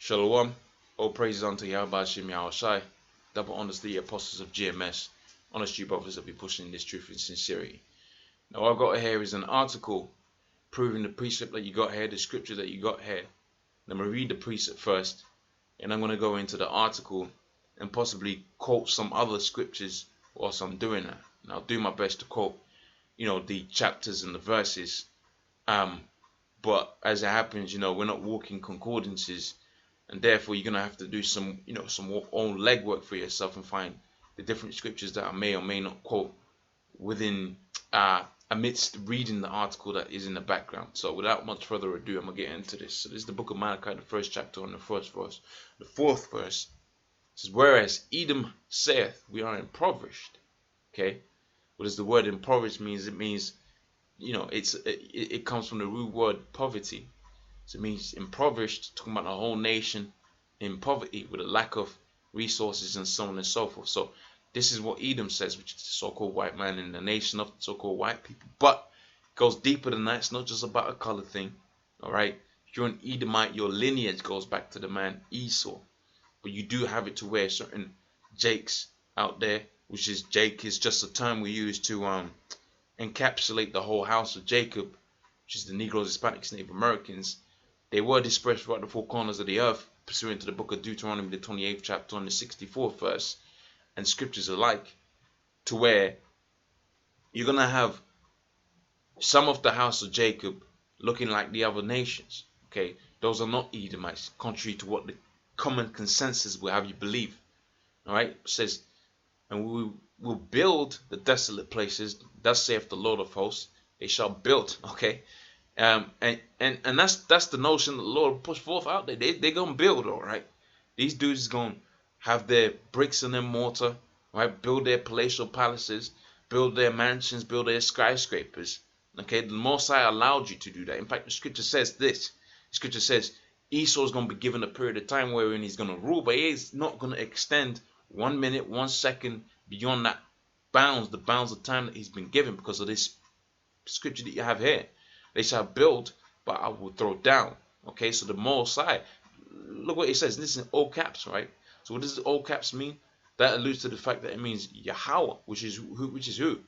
Shalom. All praises unto Yahweh Shem Shai. Double honors the apostles of GMS. Honest you brothers that be pushing this truth in sincerity. Now what I've got here is an article proving the precept that you got here, the scripture that you got here. And I'm going to read the precept first. And I'm going to go into the article and possibly quote some other scriptures whilst I'm doing that. And I'll do my best to quote, the chapters and the verses. But as it happens, we're not walking concordances. And therefore, you're gonna have to do some own legwork for yourself and find the different scriptures that I may or may not quote within amidst reading the article that is in the background. So, without much further ado, I'm gonna get into this. So, this is the book of Malachi, the first chapter, on the first verse. The fourth verse says, "Whereas Edom saith, we are impoverished." Okay, what does the word impoverished means? It means, it comes from the root word poverty. So it means impoverished, talking about the whole nation in poverty with a lack of resources and so on and so forth. So this is what Edom says, which is the so-called white man in the nation of the so-called white people. But it goes deeper than that. It's not just about a color thing. All right. If you're an Edomite, your lineage goes back to the man Esau. But you do have it to where certain Jakes out there, which is Jake is just a term we use to encapsulate the whole house of Jacob, which is the Negroes, Hispanics, Native Americans. They were dispersed throughout the four corners of the earth, pursuant to the book of Deuteronomy, the 28th chapter, on the 64th verse, and scriptures alike, to where you're going to have some of the house of Jacob looking like the other nations. Okay, those are not Edomites, contrary to what the common consensus will have you believe. All right, it says, "And we will build the desolate places, thus saith the Lord of hosts, they shall build." Okay. And that's the notion that the Lord pushed forth out there. They're gonna build, all right. These dudes is gonna have their bricks and their mortar, right? Build their palatial palaces, build their mansions, build their skyscrapers. Okay, the Most High allowed you to do that. In fact, the scripture says this. The scripture says Esau is gonna be given a period of time wherein he's gonna rule, but he is not gonna extend 1 minute, 1 second beyond that the bounds of time that he's been given, because of this scripture that you have here. They shall build, but I will throw down. Okay, so the Most High, look what it says. This is in all caps, right? So what does the all caps mean? That alludes to the fact that it means Yahweh, which is who?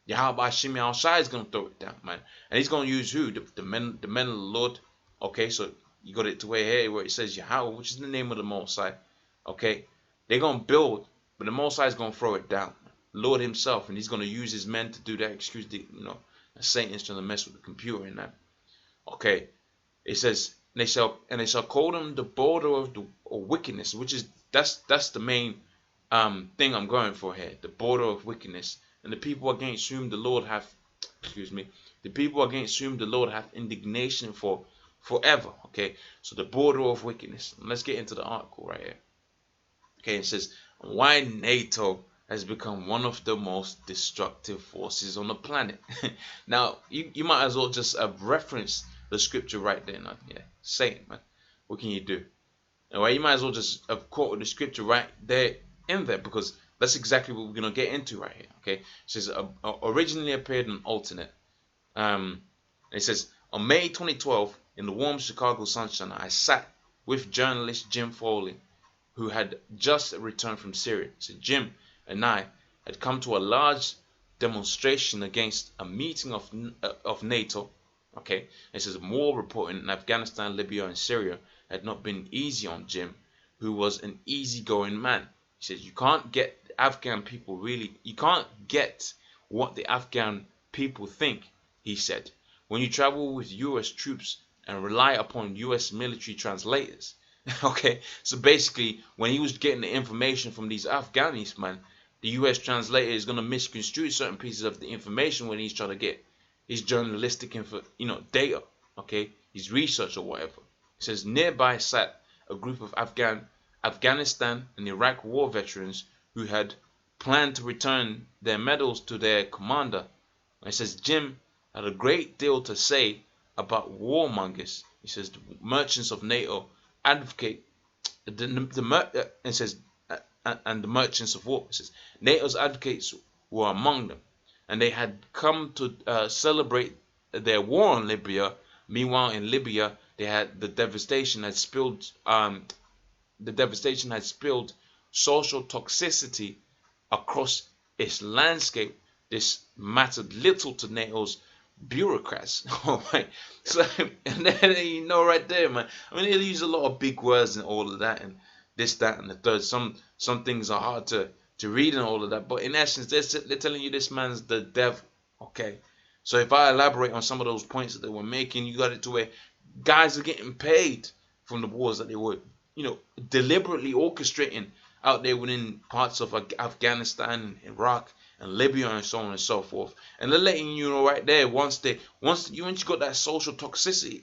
Yahweh by Shem Shai is gonna throw it down, man. And he's gonna use who? The men of the Lord. Okay, so you got it to where it says Yahweh, which is the name of the Most High. Okay, they're gonna build, but the Most High is gonna throw it down. Lord himself, and he's gonna use his men to do that. Excuse the Satan's trying to mess with the computer and that. Okay, it says they shall call them the border of the wickedness, which is that's the main thing I'm going for here, the border of wickedness, and the people against whom the Lord hath indignation for forever. Okay, so the border of wickedness. Let's get into the article right here. Okay, it says why NATO has become one of the most destructive forces on the planet. Now, you might as well just reference the scripture right there. Now. Yeah, say it, man. What can you do? Anyway, you might as well just quote the scripture right there in there, because that's exactly what we're going to get into right here. Okay, it says originally appeared in alternate. It says, on May 2012, in the warm Chicago sunshine, I sat with journalist Jim Foley, who had just returned from Syria. So Jim and I had come to a large demonstration against a meeting of NATO. Okay, it says war reporting in Afghanistan, Libya, and Syria had not been easy on Jim, who was an easygoing man. He says you can't get Afghan people you can't get what the Afghan people think. He said when you travel with U.S. troops and rely upon U.S. military translators. Okay, so basically when he was getting the information from these Afghanis, man, the U.S. translator is going to misconstrue certain pieces of the information when he's trying to get his journalistic data, okay, his research or whatever. It says nearby sat a group of Afghanistan and Iraq war veterans who had planned to return their medals to their commander. It says Jim had a great deal to say about warmongers. He says the merchants of NATO advocate it says and the merchants of war. It says NATO's advocates were among them, and they had come to celebrate their war on Libya. Meanwhile, in Libya, they had the devastation had spilled social toxicity across its landscape. This mattered little to NATO's bureaucrats. All right. So, and then you know right there, man. I mean, they use a lot of big words and all of that, and this, that, and the third. Some things are hard to read and all of that, but in essence, they're telling you this man's the devil. Okay. So if I elaborate on some of those points that they were making, you got it to where guys are getting paid from the wars that they were, deliberately orchestrating out there within parts of Afghanistan and Iraq and Libya and so on and so forth. And they're letting you know right there, once you got that social toxicity,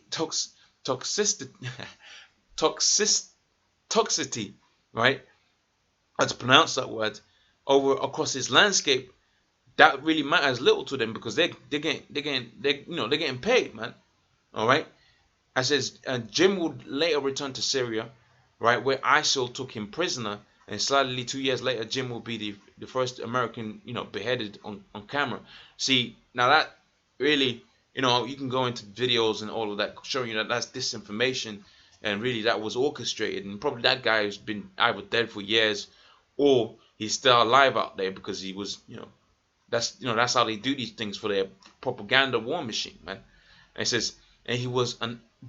toxicity, right? I had to pronounce that word across this landscape. That really matters little to them because they're getting paid, man. All right. I says Jim would later return to Syria, right, where ISIL took him prisoner, and slightly 2 years later, Jim will be the first American, beheaded on camera. See, now that really, you can go into videos and all of that showing you that that's disinformation, and really that was orchestrated, and probably that guy has been either dead for years or he's still alive out there because he was, that's how they do these things for their propaganda war machine, man. And it says, and he was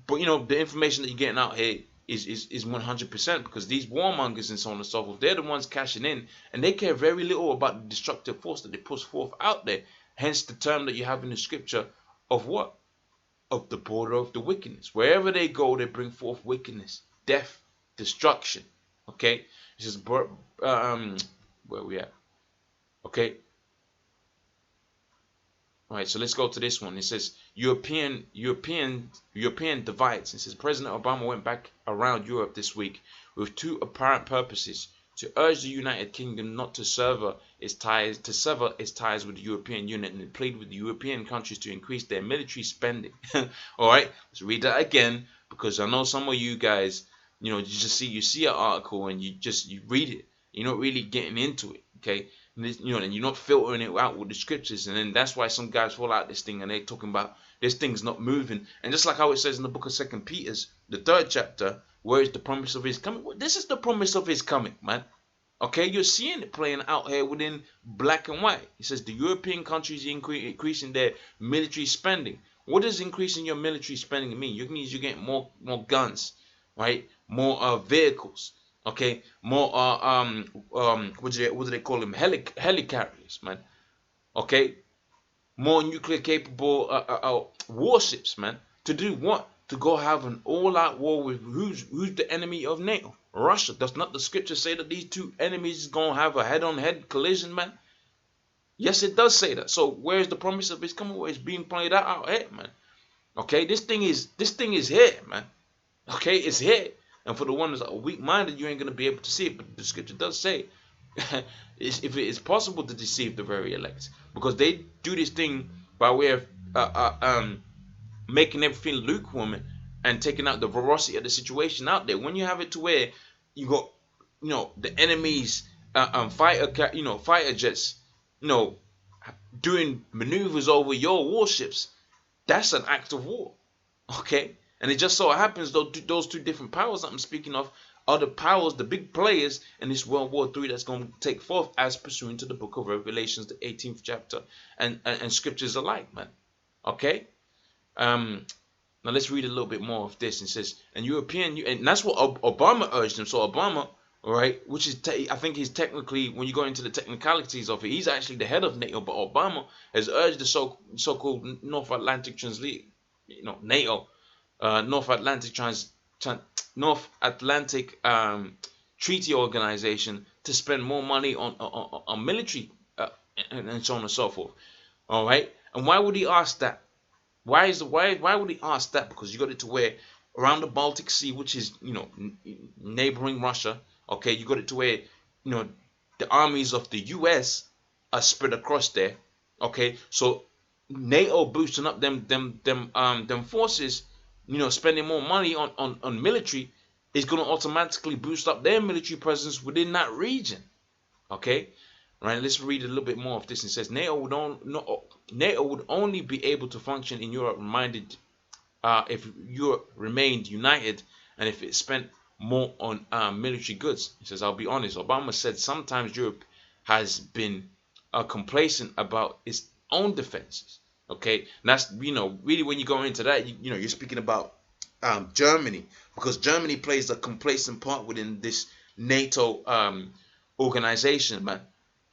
but the information that you're getting out here is 100%, because these warmongers and so on and so forth, they're the ones cashing in, and they care very little about the destructive force that they push forth out there. Hence the term that you have in the scripture of what? Of the border of the wickedness. Wherever they go, they bring forth wickedness, death, destruction. Okay, it says where we at? Okay. All right, so let's go to this one. It says European divides. It says President Obama went back around Europe this week with two apparent purposes: to urge the United Kingdom not to sever its ties with the European Union, and plead with the European countries to increase their military spending. All right, let's read that again, because I know some of you guys, you see an article and you read it. You're not really getting into it. Okay. And you're not filtering it out with the scriptures, and then that's why some guys fall out this thing and they're talking about this thing's not moving. And just like how it says in the book of 2 Peter's, the 3rd chapter, where is the promise of his coming? Well, this is the promise of his coming, man. Okay, you're seeing it playing out here within black and white. It says the European countries increasing their military spending. What does increasing your military spending mean? It means you're getting more guns, right? More vehicles. Okay, more what do they call them? Helicarriers, man. Okay, more nuclear capable warships, man. To do what? To go have an all-out war with who's the enemy of NATO? Russia. Does not the scripture say that these two enemies is gonna have a head-on-head collision, man? Yes, it does say that. So where's the promise of his coming? Where it's being played out here, man? Okay, this thing is here, man. Okay, it's here. And for the ones that are weak-minded, you ain't going to be able to see it. But the scripture does say, if it is possible to deceive the very elect. Because they do this thing by way of making everything lukewarm and taking out the veracity of the situation out there. When you have it to where you got, the enemy's fighter jets, doing maneuvers over your warships, that's an act of war. Okay? And it just so happens those two different powers that I'm speaking of are the powers, the big players in this World War III that's going to take forth as pursuant to the book of Revelations, the 18th chapter, and scriptures alike, man. Okay? Now let's read a little bit more of this. It says, and that's what Obama urged him. So Obama, all right, which is, I think he's technically, when you go into the technicalities of it, he's actually the head of NATO, but Obama has urged the so-called North Atlantic NATO, North Atlantic Treaty Organization to spend more money on military and so on and so forth. All right, and why would he ask that? Why would he ask that? Because you got it to where around the Baltic Sea, which is neighboring Russia. Okay, you got it to where the armies of the U.S. are spread across there. Okay, so NATO boosting up them forces. Spending more money on military is going to automatically boost up their military presence within that region. Okay, right? Let's read a little bit more of this. It says NATO would only be able to function in Europe. Reminded if Europe remained united and if it spent more on military goods. He says, I'll be honest, Obama said sometimes Europe has been complacent about its own defenses. Okay, and that's, really when you go into that, you're speaking about Germany, because Germany plays a complacent part within this NATO organization, man.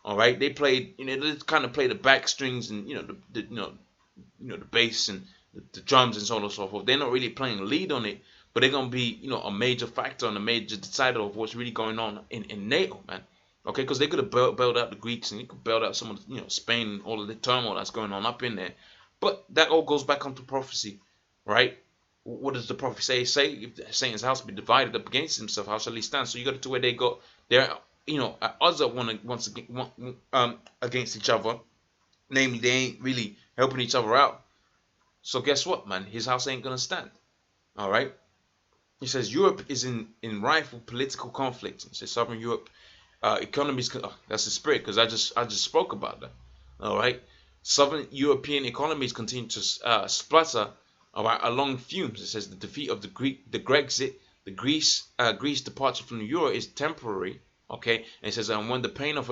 All right, they played, they kind of play the back strings and the bass and the drums and so on and so forth. They're not really playing lead on it, but they're gonna be a major factor and a major decider of what's really going on in NATO, man. Okay, because they could have bailed out the Greeks and you could bailed out some of Spain and all of the turmoil that's going on up in there. But that all goes back onto prophecy, right? What does the prophet say? If Satan's house be divided up against himself, how shall he stand? So you got to where they got their at odds at once again against each other. Namely, they ain't really helping each other out. So guess what, man? His house ain't gonna stand. All right. He says Europe is in rife with political conflict. He says Southern Europe economies. That's the spirit, because I just spoke about that. All right. Southern European economies continue to splutter along fumes. It says the defeat of the Grexit, the Greece departure from the euro is temporary. Okay. And it says when the pain of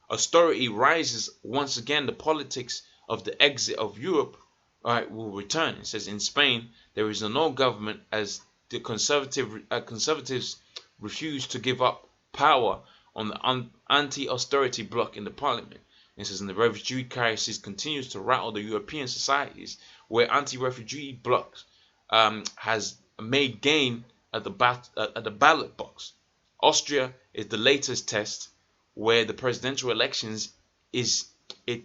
austerity rises once again, the politics of the exit of Europe will return. It says in Spain there is no government as the conservatives refuse to give up power on the anti-austerity bloc in the parliament. It says, and the refugee crisis continues to rattle the European societies, where anti-refugee blocs has made gain at the ballot box. Austria is the latest test, where the presidential elections elections it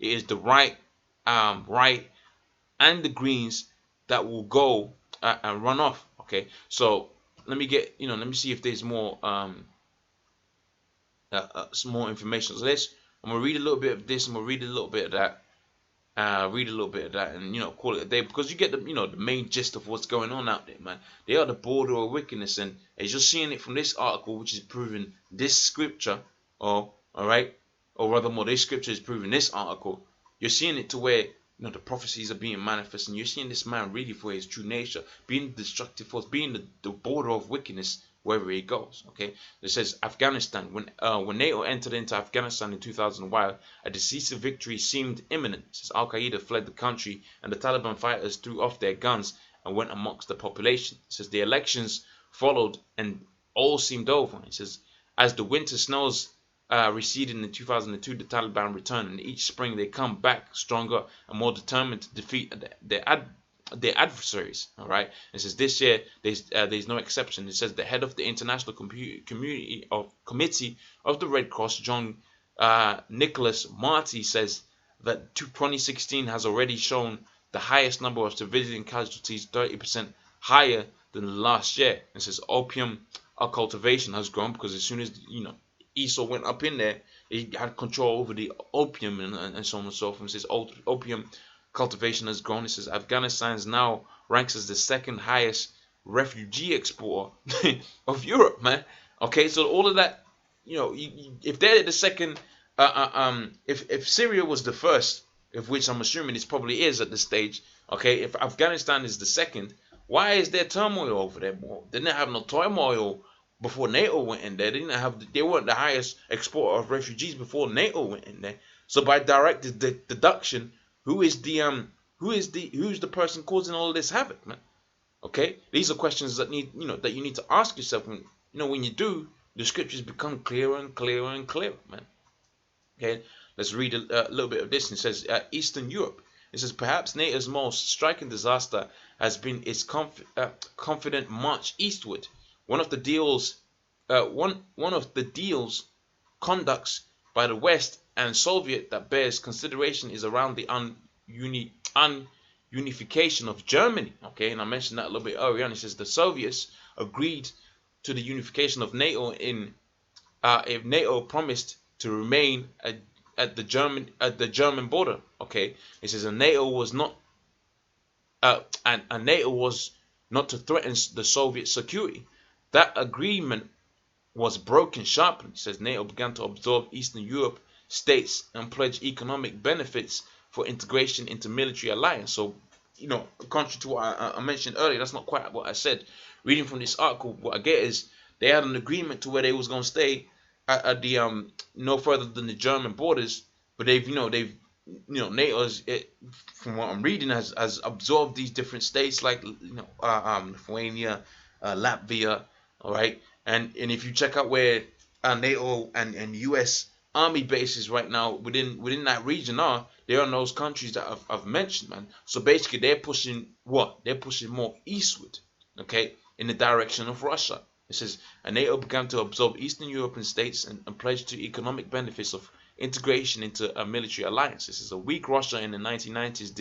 is the right and the Greens that will go and run off. Okay, so let me see if there's more some more information. So I'm gonna read a little bit of this. I'm gonna read a little bit of that. And call it a day, because you get the main gist of what's going on out there, man. They are the border of wickedness, and as you're seeing it from this article, which is proving this scripture, or rather more, this scripture is proving this article. You're seeing it to where the prophecies are being manifest, and you're seeing this man really for his true nature, being the destructive force, being the border of wickedness wherever he goes. Okay, it says Afghanistan. When NATO entered into Afghanistan in 2001, a decisive victory seemed imminent. It says Al Qaeda fled the country, and the Taliban fighters threw off their guns and went amongst the population. It says the elections followed, and all seemed over. It says as the winter snows receded in 2002, the Taliban returned, and each spring they come back stronger and more determined to defeat their adversaries. All right. It says this year there's no exception. It says the head of the International Committee of the Red Cross, John Nicholas Marty, says that 2016 has already shown the highest number of civilian casualties, 30% higher than last year. It says opium cultivation has grown, because as soon as Esau went up in there, he had control over the opium and so on and so forth. It says opium cultivation has grown. It says Afghanistan now ranks as the second highest refugee exporter of Europe, man. Okay, so all of that, if they're the second, if Syria was the first, of which I'm assuming it probably is at this stage, okay, if Afghanistan is the second, why is there turmoil over there more? They didn't have no turmoil before NATO went in there. They weren't the highest exporter of refugees before NATO went in there. So by direct deduction, who's the person causing all of this havoc, man? Okay, these are questions that you need to ask yourself. When you do, the scriptures become clearer and clearer and clearer, man. Okay, let's read a little bit of this. It says Eastern Europe. It says perhaps NATO's most striking disaster has been its confident march eastward. One of the deals conducts by the West and Soviet that bears consideration is around the unification of Germany. Okay, and I mentioned that a little bit earlier. And it says the Soviets agreed to the unification of NATO if NATO promised to remain at the German border. Okay, it says NATO was not NATO was not to threaten the Soviet security. That agreement was broken sharply. It says NATO began to absorb Eastern Europe states and pledge economic benefits for integration into military alliance. So, contrary to what I mentioned earlier, that's not quite what I said. Reading from this article, what I get is they had an agreement to where they was going to stay at the no further than the German borders, but NATO from what I'm reading has absorbed these different states like Lithuania, Latvia, all right, and if you check out where NATO and U.S. army bases right now within that region are, they're in those countries that I've mentioned, man. So basically, they're pushing what? They're pushing more eastward, okay, in the direction of Russia. It says, and NATO began to absorb Eastern European states and pledge to economic benefits of integration into a military alliance. This is a weak Russia in the 1990s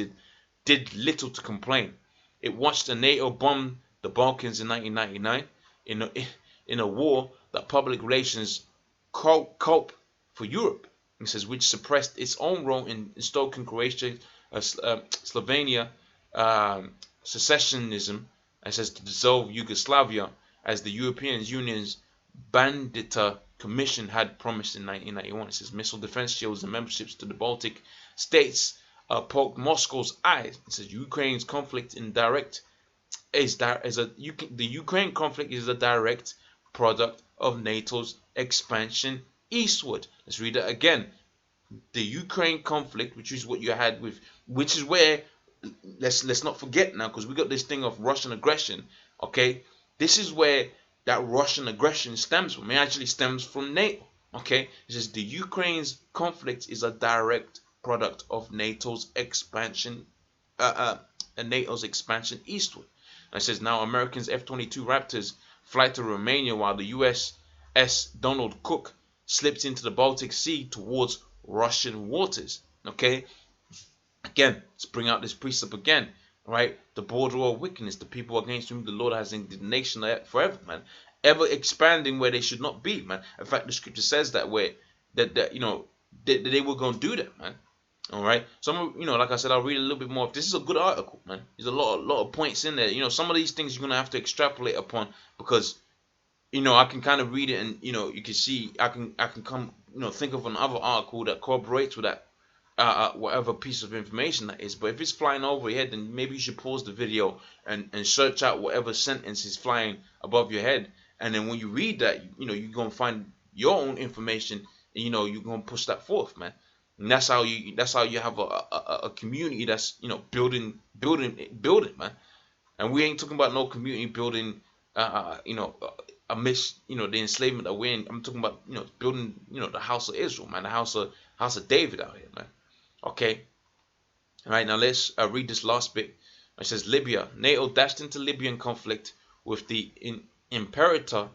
did little to complain. It watched the NATO bomb the Balkans in 1999 in a war that public relations cope for Europe. It says, which suppressed its own role in stoking Croatia, Slovenia, secessionism. It says to dissolve Yugoslavia, as the European Union's Bandita Commission had promised in 1991. It says missile defense shields and memberships to the Baltic states poked Moscow's eyes. It says Ukraine's conflict the Ukraine conflict is a direct product of NATO's expansion eastward. Let's read it again. The Ukraine conflict, which is what you had with, which is where let's not forget now, because we got this thing of Russian aggression. Okay, this is where that Russian aggression stems from. It actually stems from NATO. Okay, it says the Ukraine's conflict is a direct product of NATO's expansion, eastward. And it says now Americans F-22 Raptors fly to Romania while the USS Donald Cook slipped into the Baltic Sea towards Russian waters. Okay, again, let's bring out this precept again. Right, the border of wickedness, the people against whom the Lord has indignation forever, man, ever expanding where they should not be, man. In fact, the scripture says that way, that they were going to do that, man. All right, so like I said, I'll read a little bit more. This is a good article, man. There's a lot of points in there. Some of these things you're gonna have to extrapolate upon, because I can kind of read it and you can see I can come think of another article that corroborates with that. Whatever piece of information that is. But if it's flying over your head, then maybe you should pause the video and search out whatever sentence is flying above your head, and then when you read that, you're gonna find your own information, and you're gonna push that forth, man. And that's how you have a community that's building, man. And we ain't talking about no community building amidst the enslavement that we're in. I'm talking about building the house of Israel, man, the house of David out here, man. Okay, all right, now let's read this last bit. It says Libya. NATO dashed into Libyan conflict with the imprimatur,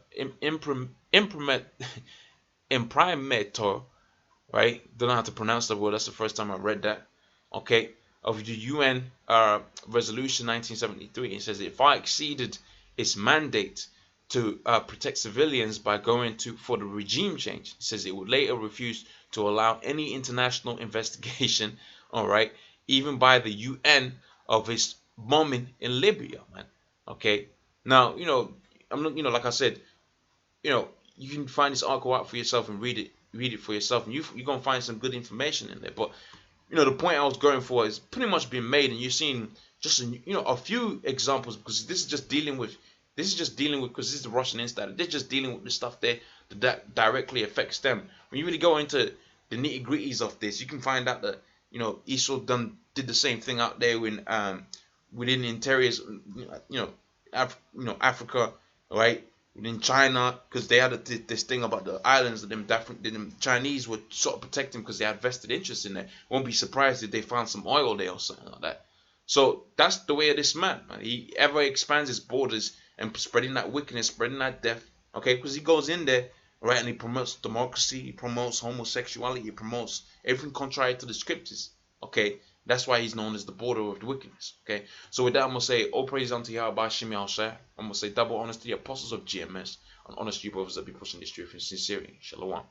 right? Don't know how to pronounce the word. That's the first time I read that. Okay, of the UN resolution 1973. It says it far exceeded its mandate to protect civilians by going for the regime change. It says it would later refuse to allow any international investigation, all right, even by the UN, of its bombing in Libya, man. Okay, now I'm not, like I said, you can find this article out for yourself and read it for yourself, and you're gonna find some good information in there. But the point I was going for is pretty much being made, and you're seeing just a few examples, because this is just dealing with because this is the Russian insider. They're just dealing with the stuff there that directly affects them. When you really go into the nitty gritties of this, you can find out that Israel did the same thing out there within the interiors, Africa, right? Within China, because they had this thing about the islands that the Chinese would sort of protect them because they had vested interest in there. Won't be surprised if they found some oil there or something like that. So that's the way of this man. He ever expands his borders and spreading that wickedness, spreading that death. Okay, because he goes in there, right, and he promotes democracy, he promotes homosexuality, he promotes everything contrary to the scriptures. Okay, that's why he's known as the border of the wickedness. Okay, so with that, I'm gonna say all praise unto Yahweh Bashim Yahushua. I'm gonna say double honors to the apostles of GMS and honest you brothers that be pushing this truth in sincerity. Shalom.